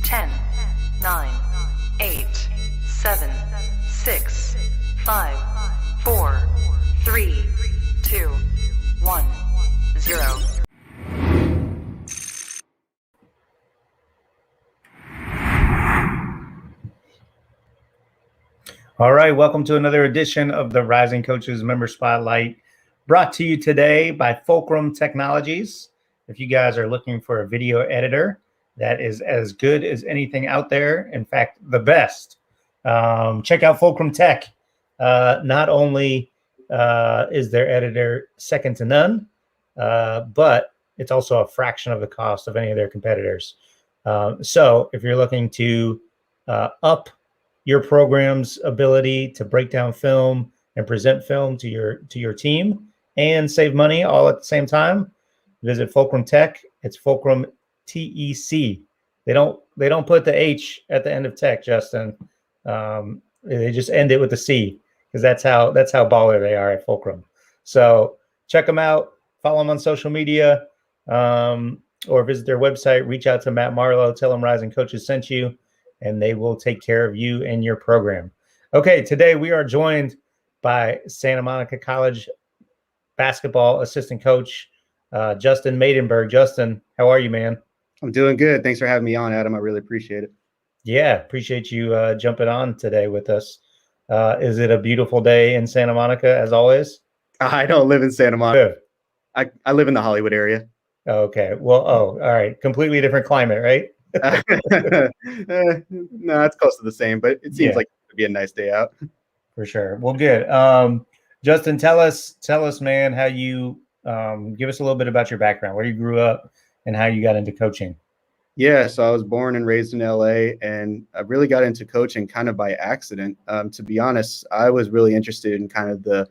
10, 9, 8, 7, 6, 5, 4, 3, 2, 1, 0. All right, welcome to another edition of the Rising Coaches Member Spotlight, brought to you today by Fulcrum Technologies. If you guys are looking for a video editor that is as good as anything out there, in fact, the best, check out Fulcrum Tech. Not only is their editor second to none, but it's also a fraction of the cost of any of their competitors. So if you're looking to up your program's ability to break down film and present film to your team and save money all at the same time, visit Fulcrum Tech. It's Fulcrum TEC. They don't put the H at the end of tech, Justin. They just end it with the C because that's how baller they are at Fulcrum. So check them out. Follow them on social media, or visit their website. Reach out to Matt Marlowe. Tell him Rising Coaches sent you, and they will take care of you and your program. Okay, today we are joined by Santa Monica College basketball assistant coach, Justin Maidenburg. Justin, how are you, man? I'm doing good. Thanks for having me on, Adam. I really appreciate it. Yeah, appreciate you jumping on today with us. Is it a beautiful day in Santa Monica, as always? I don't live in Santa Monica. I live in the Hollywood area. Okay. Well, all right. Completely different climate, right? No, it's close to the same, but it seems like it would be a nice day out. For sure. Well, good. Justin, tell us, man, how you give us a little bit about your background, where you grew up, and how you got into coaching. Yeah, so I was born and raised in LA, and I really got into coaching kind of by accident. To be honest, I was really interested in kind of the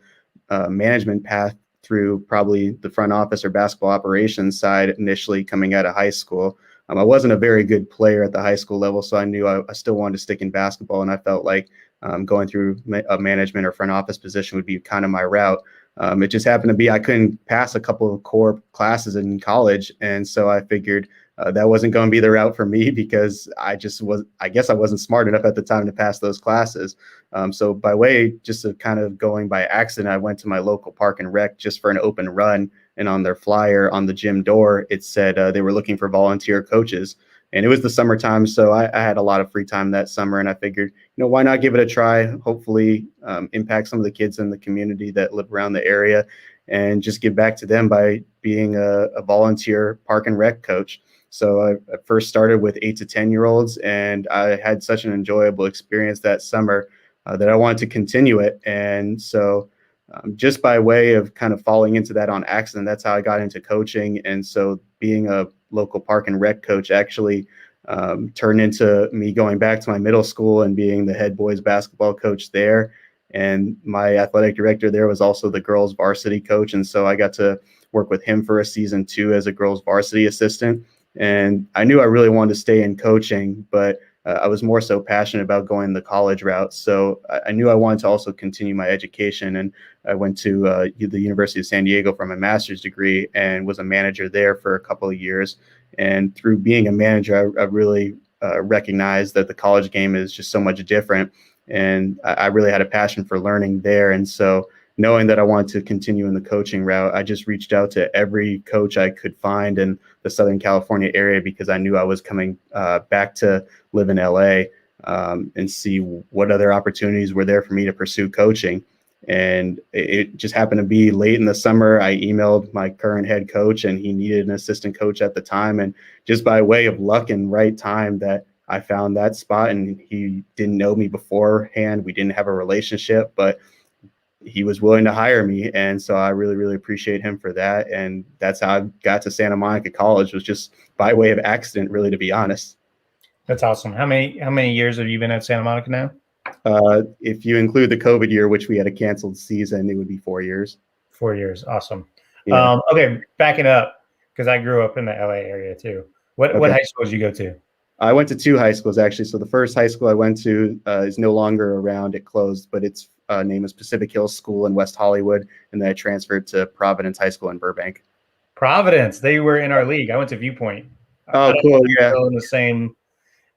management path through probably the front office or basketball operations side initially coming out of high school. I wasn't a very good player at the high school level, so I knew I still wanted to stick in basketball, and I felt like going through a management or front office position would be kind of my route. It just happened to be I couldn't pass a couple of core classes in college, and so I figured that wasn't going to be the route for me because I guess I wasn't smart enough at the time to pass those classes. So by way just of kind of going by accident, I went to my local park and rec just for an open run. And on their flyer on the gym door, it said they were looking for volunteer coaches. And it was the summertime, so I had a lot of free time that summer. And I figured, why not give it a try? Hopefully impact some of the kids in the community that live around the area and just give back to them by being a volunteer park and rec coach. So I first started with 8 to 10-year-olds, and I had such an enjoyable experience that summer that I wanted to continue it. And so just by way of kind of falling into that on accident, that's how I got into coaching. And so being a local park and rec coach actually turned into me going back to my middle school and being the head boys basketball coach there. And my athletic director there was also the girls varsity coach. And so I got to work with him for a season too as a girls varsity assistant. And I knew I really wanted to stay in coaching, but I was more so passionate about going the college route. So I knew I wanted to also continue my education. And I went to the University of San Diego for my master's degree and was a manager there for a couple of years. And through being a manager, I really recognized that the college game is just so much different. And I really had a passion for learning there. And so knowing that I wanted to continue in the coaching route, I just reached out to every coach I could find in the Southern California area because I knew I was coming back to live in LA and see what other opportunities were there for me to pursue coaching. And it just happened to be late in the summer. I emailed my current head coach, and he needed an assistant coach at the time. And just by way of luck and right time that I found that spot, and he didn't know me beforehand. We didn't have a relationship, but he was willing to hire me. And so I really, really appreciate him for that. And that's how I got to Santa Monica College, was just by way of accident, really, to be honest. That's awesome. How many years have you been at Santa Monica now? If you include the COVID year, which we had a canceled season, it would be 4 years. 4 years. Awesome. Yeah. Okay. Backing up, because I grew up in the LA area too. What high school did you go to? I went to 2 high schools, actually. So the first high school I went to is no longer around. It closed, but its name is Pacific Hills School in West Hollywood. And then I transferred to Providence High School in Burbank. Providence. They were in our league. I went to Viewpoint. Oh, cool. Yeah. In the same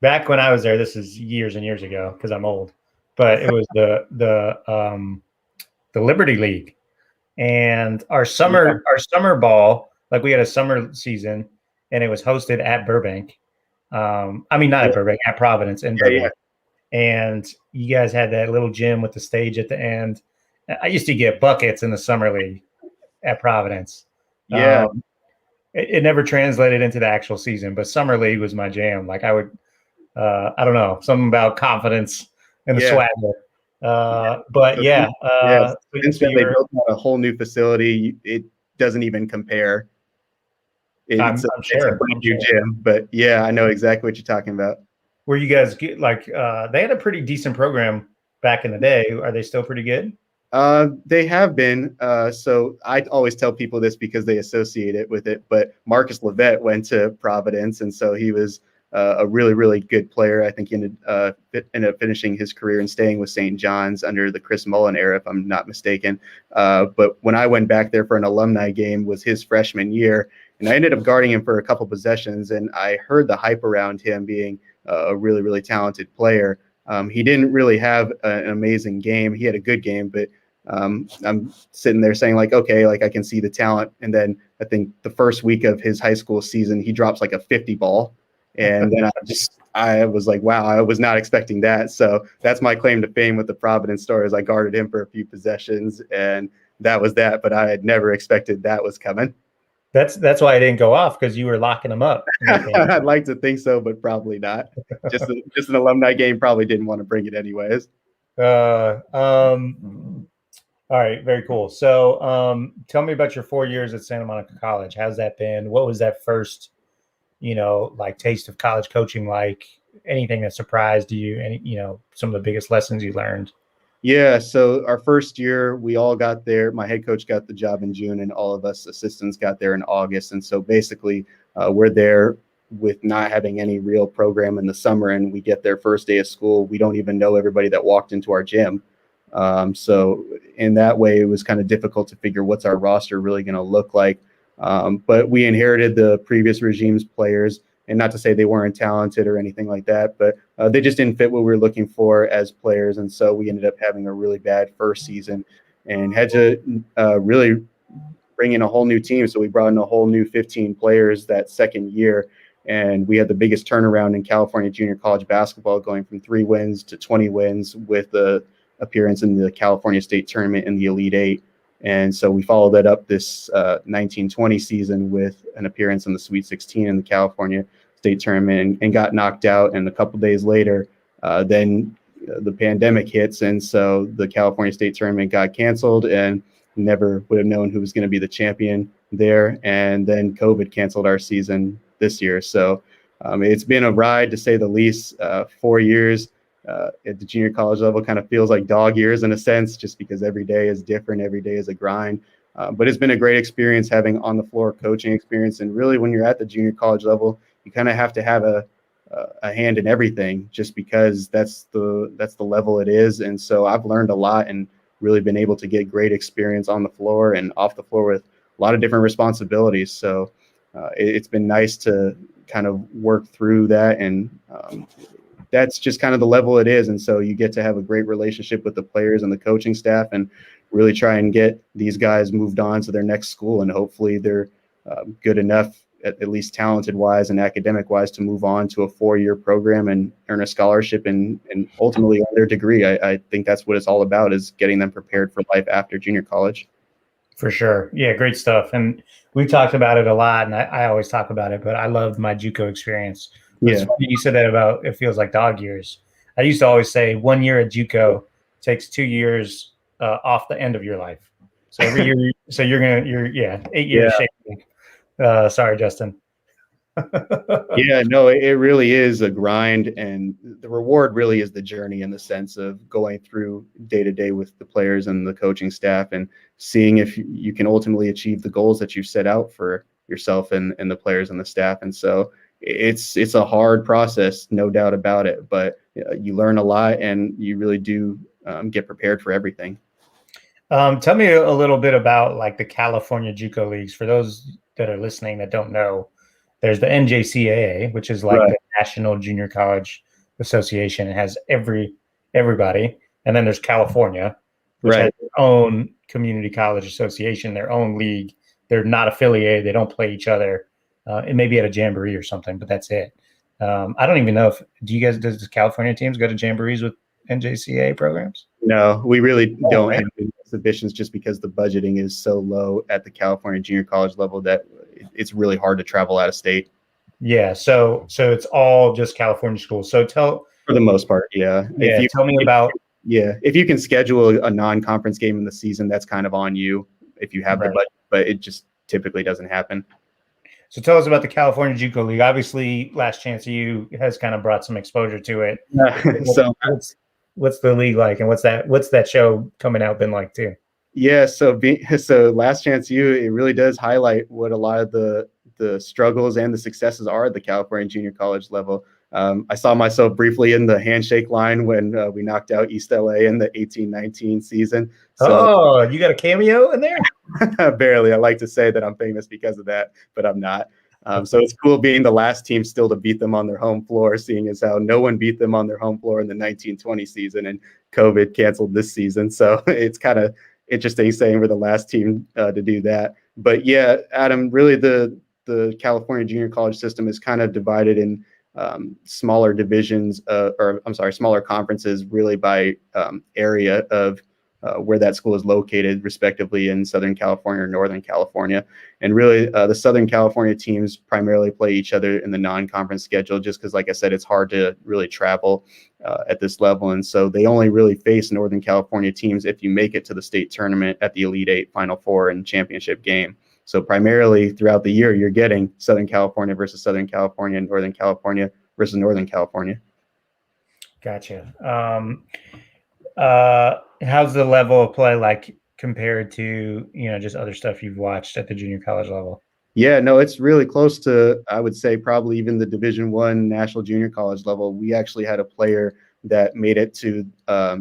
Back when I was there, this is years and years ago because I'm old, but it was the Liberty League, and Yeah, our summer ball, like we had a summer season, and it was hosted at Burbank. I mean, not yeah, at Burbank, at Providence in yeah, Burbank. And you guys had that little gym with the stage at the end. I used to get buckets in the summer league at Providence. yeah. Um, it never translated into the actual season, but summer league was my jam. Like I would, I don't know, something about confidence and the Yeah. swagger. But So yeah, yes, so, since so then they you're, built out a whole new facility. It doesn't even compare. It's I'm it's a sure, brand I'm new sure. gym, but yeah, I know exactly what you're talking about. Where you guys get like, they had a pretty decent program back in the day. Are they still pretty good? They have been. So I always tell people this because they associate it with it. But Marcus Levet went to Providence, and so he was a really, really good player. I think he ended up finishing his career and staying with St. John's under the Chris Mullen era, if I'm not mistaken. But when I went back there for an alumni game, was his freshman year, and I ended up guarding him for a couple possessions. And I heard the hype around him being a really, really talented player. He didn't really have an amazing game. He had a good game, but I'm sitting there saying like, okay, like I can see the talent. And then I think the first week of his high school season, he drops like a 50 ball. And then I was like, wow, I was not expecting that. So that's my claim to fame with the Providence Stars. I guarded him for a few possessions and that was that. But I had never expected that was coming. That's why I didn't go off because you were locking them up when they came. I'd like to think so, but probably not. Just an alumni game, probably didn't want to bring it anyways. Uh, um, all right, very cool. So, tell me about your 4 years at Santa Monica College. How's that been? What was that first, like taste of college coaching like? Anything that surprised you? Any, some of the biggest lessons you learned? Yeah, so our first year, we all got there. My head coach got the job in June, and all of us assistants got there in August. And so basically, we're there with not having any real program in the summer, and we get their first day of school. We don't even know everybody that walked into our gym. So in that way, it was kind of difficult to figure what's our roster really going to look like. But we inherited the previous regime's players, and not to say they weren't talented or anything like that, but they just didn't fit what we were looking for as players. And so we ended up having a really bad first season and had to really bring in a whole new team. So we brought in a whole new 15 players that second year. And we had the biggest turnaround in California junior college basketball, going from 3 wins to 20 wins with the appearance in the California State Tournament in the Elite Eight. And so we followed that up this 1920 season with an appearance in the Sweet 16 in the California State Tournament and got knocked out. And a couple days later, then the pandemic hits. And so the California State Tournament got canceled and never would have known who was going to be the champion there. And then COVID canceled our season this year. So it's been a ride to say the least. 4 years at the junior college level kind of feels like dog years in a sense, just because every day is different. Every day is a grind. But it's been a great experience having on the floor coaching experience. And really, when you're at the junior college level, you kind of have to have a hand in everything, just because that's the level it is. And so I've learned a lot and really been able to get great experience on the floor and off the floor with a lot of different responsibilities. So it's been nice to kind of work through that. And that's just kind of the level it is. And so you get to have a great relationship with the players and the coaching staff and really try and get these guys moved on to their next school. And hopefully they're good enough, at least talented wise and academic wise, to move on to a 4-year program and earn a scholarship and ultimately their degree. I think that's what it's all about, is getting them prepared for life after junior college. For sure. Yeah, great stuff. And we've talked about it a lot, and I always talk about it, but I loved my JUCO experience. But it's Yeah. funny you said that about it feels like dog years. I used to always say 1 year at JUCO takes 2 years off the end of your life. So every year, so you're 8 years Yeah. shaking. Sorry, Justin. Yeah, no, it really is a grind, and the reward really is the journey, in the sense of going through day to day with the players and the coaching staff and seeing if you can ultimately achieve the goals that you've set out for yourself and the players and the staff. And so it's a hard process, no doubt about it, but you learn a lot and you really do get prepared for everything. Tell me a little bit about like the California JUCO leagues for those that are listening that don't know. There's the NJCAA, which is like Right. the National Junior College Association. It has everybody. And then there's California, which has Right. their own community college association, their own league. They're not affiliated. They don't play each other. It may be at a jamboree or something, but that's it. I don't even know if does the California teams go to jamborees with NJCAA programs? No, we really don't Right. have any exhibitions just because the budgeting is so low at the California junior college level that it's really hard to travel out of state Yeah, so it's all just California schools. So for the most part. Yeah. tell me about If you can schedule a non-conference game in the season, that's kind of on you if you have the right. budget, but it just typically doesn't happen. So tell us about the California JUCO League. Obviously, Last Chance U has kind of brought some exposure to it. So What's the league like, and what's that show coming out been like too? yeah, so Last Chance U, it really does highlight what a lot of the struggles and the successes are at the California junior college level. I saw myself briefly in the handshake line when we knocked out East LA in the 18-19 season. So You got a cameo in there? barely. I like to say that I'm famous because of that, but I'm not. So it's cool being the last team still to beat them on their home floor, seeing as how no one beat them on their home floor in the 1920 season, and COVID canceled this season. So it's kind of interesting saying we're the last team to do that. But yeah, Adam, really the California junior college system is kind of divided in smaller divisions, smaller conferences, really by area of where that school is located, respectively, in Southern California or Northern California. And really, the Southern California teams primarily play each other in the non-conference schedule, just because, like I said, it's hard to really travel at this level. And so they only really face Northern California teams if you make it to the state tournament at the Elite Eight, Final Four, and championship game. So primarily throughout the year, you're getting Southern California versus Southern California and Northern California versus Northern California. Gotcha. How's the level of play like compared to, just other stuff you've watched at the junior college level? Yeah, no, it's really close to, I would say, probably even the Division I national junior college level. We actually had a player that made it to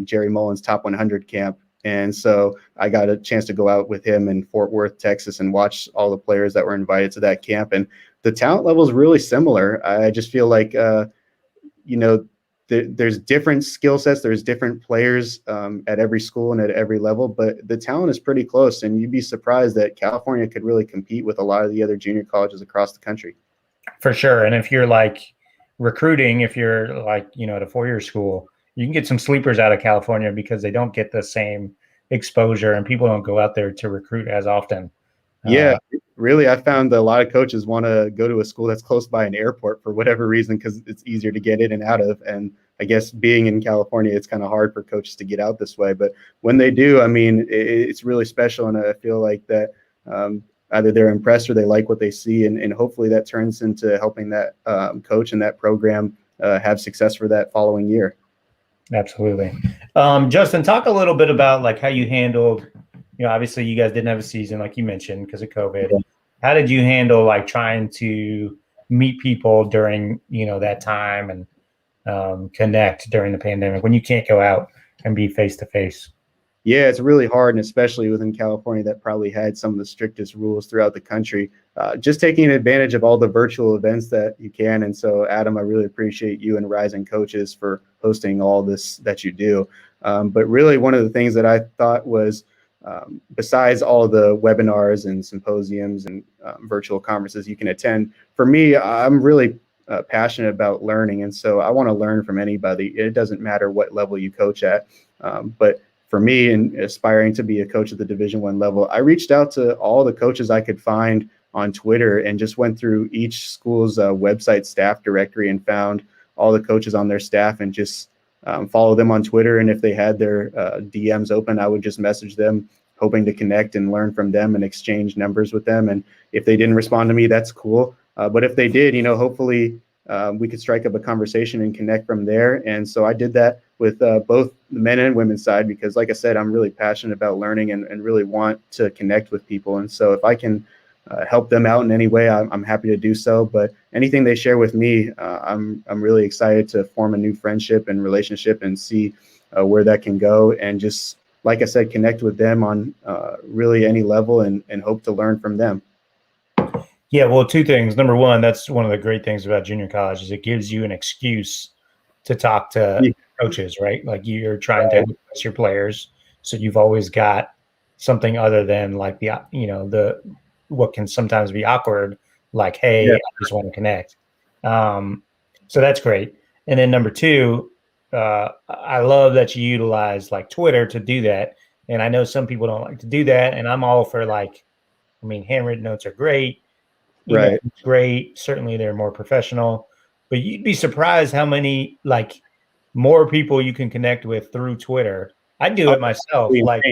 Jerry Mullins' top 100 camp. And so I got a chance to go out with him in Fort Worth, Texas, and watch all the players that were invited to that camp. And the talent level is really similar. I just feel like, there's different skill sets. There's different players at every school and at every level, but the talent is pretty close. And you'd be surprised that California could really compete with a lot of the other junior colleges across the country. For sure. And if you're like recruiting, if you're like, at a four-year school, you can get some sleepers out of California because they don't get the same exposure and people don't go out there to recruit as often. Yeah, really. I found that a lot of coaches want to go to a school that's close by an airport for whatever reason, because it's easier to get in and out of. And I guess being in California, it's kind of hard for coaches to get out this way. But when they do, I mean, it's really special. And I feel like that either they're impressed or they like what they see. And hopefully that turns into helping that coach and that program have success for that following year. Absolutely. Justin, talk a little bit about like how you handled, obviously you guys didn't have a season like you mentioned because of COVID. Yeah. How did you handle like trying to meet people during, that time and connect during the pandemic when you can't go out and be face to face? Yeah, it's really hard, and especially within California that probably had some of the strictest rules throughout the country. Just taking advantage of all the virtual events that you can. And so, Adam, I really appreciate you and Rising Coaches for hosting all this that you do. But really, one of the things that I thought was, besides all the webinars and symposiums and virtual conferences you can attend, for me, I'm really passionate about learning. And so I want to learn from anybody. It doesn't matter what level you coach at. But for me, in aspiring to be a coach at the Division I level, I reached out to all the coaches I could find on Twitter and just went through each school's website staff directory and found all the coaches on their staff and just follow them on Twitter. And if they had their DMs open, I would just message them, hoping to connect and learn from them and exchange numbers with them. And if they didn't respond to me, that's cool. But if they did, hopefully we could strike up a conversation and connect from there. And so I did that with both the men and women's side, because like I said, I'm really passionate about learning and really want to connect with people. And so if I can help them out in any way, I'm happy to do so. But anything they share with me, I'm really excited to form a new friendship and relationship and see where that can go. And just, like I said, connect with them on really any level and hope to learn from them. Yeah, well, two things. Number one, that's one of the great things about junior college is it gives you an excuse to talk to Yeah. coaches, right? Like you're trying to impress your players, so you've always got something other than like the what can sometimes be awkward, like, hey, Yeah. I just want to connect. Um, so that's great. And then number two, I love that you utilize like Twitter to do that. And I know some people don't like to do that, and I'm all for like, I mean, handwritten notes are great. Email Right. is great. Certainly, they're more professional. But you'd be surprised how many like more people you can connect with through Twitter. I do it myself. Like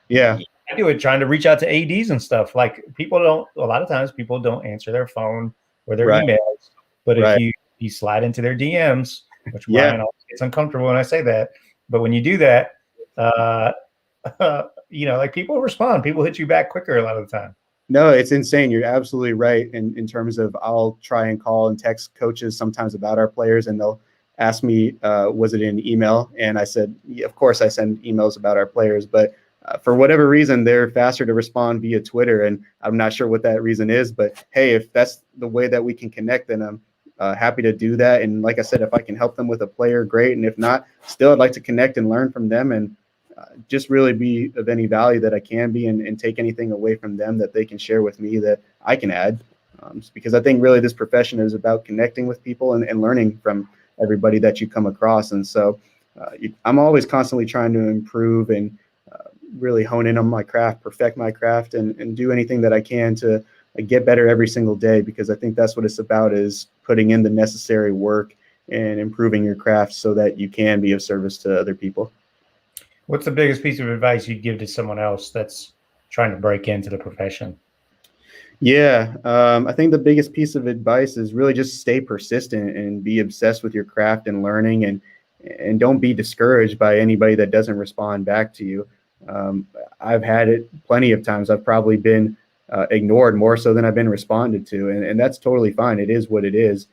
Yeah. I do it trying to reach out to ADs and stuff. Like people don't. A lot of times, people don't answer their phone or their Right. emails. But if Right. you slide into their DMs, which Yeah. Brian always gets uncomfortable when I say that, but when you do that, uh, like people respond. People hit you back quicker a lot of the time. No, it's insane. You're absolutely right. In terms of, I'll try and call and text coaches sometimes about our players, and they'll ask me, was it in email? And I said, yeah, of course I send emails about our players, but for whatever reason, they're faster to respond via Twitter. And I'm not sure what that reason is, but hey, if that's the way that we can connect, then I'm happy to do that. And like I said, if I can help them with a player, great. And if not, still, I'd like to connect and learn from them, and just really be of any value that I can be, and take anything away from them that they can share with me that I can add. Because I think really this profession is about connecting with people and learning from everybody that you come across. And so I'm always constantly trying to improve and really hone in on my craft, perfect my craft, and do anything that I can to get better every single day, because I think that's what it's about, is putting in the necessary work and improving your craft so that you can be of service to other people. What's the biggest piece of advice you'd give to someone else that's trying to break into the profession? Yeah, I think the biggest piece of advice is really just stay persistent and be obsessed with your craft and learning, and don't be discouraged by anybody that doesn't respond back to you. I've had it plenty of times. I've probably been ignored more so than I've been responded to, and that's totally fine. It is what it is.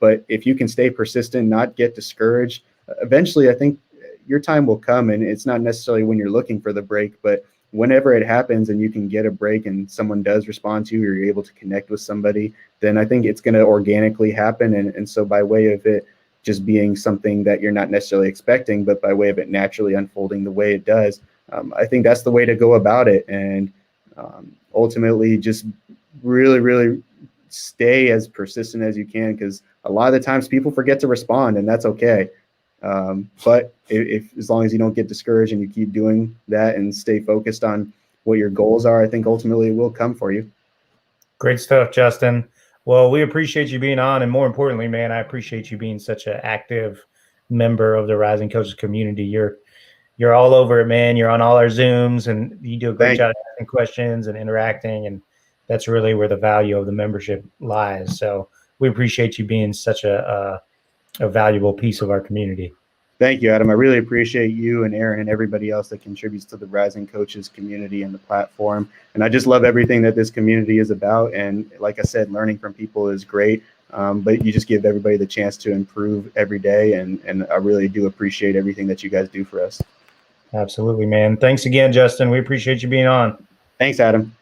But if you can stay persistent, not get discouraged, eventually I think your time will come, and it's not necessarily when you're looking for the break, but whenever it happens and you can get a break and someone does respond to you, or you're able to connect with somebody, then I think it's going to organically happen. And so by way of it just being something that you're not necessarily expecting, but by way of it naturally unfolding the way it does, I think that's the way to go about it. And ultimately just really, really stay as persistent as you can, because a lot of the times people forget to respond, and that's okay. But if as long as you don't get discouraged and you keep doing that and stay focused on what your goals are, I think ultimately it will come for you. Great stuff, Justin. Well, we appreciate you being on, and more importantly, man, I appreciate you being such an active member of the Rising Coaches community. You're all over it, man. You're on all our Zooms, and you do a great job asking questions and interacting, and that's really where the value of the membership lies. So we appreciate you being such a valuable piece of our community. Thank you, Adam. I really appreciate you and Aaron and everybody else that contributes to the Rising Coaches community and the platform. And I just love everything that this community is about. And like I said, learning from people is great, but you just give everybody the chance to improve every day. And I really do appreciate everything that you guys do for us. Absolutely, man. Thanks again, Justin. We appreciate you being on. Thanks, Adam.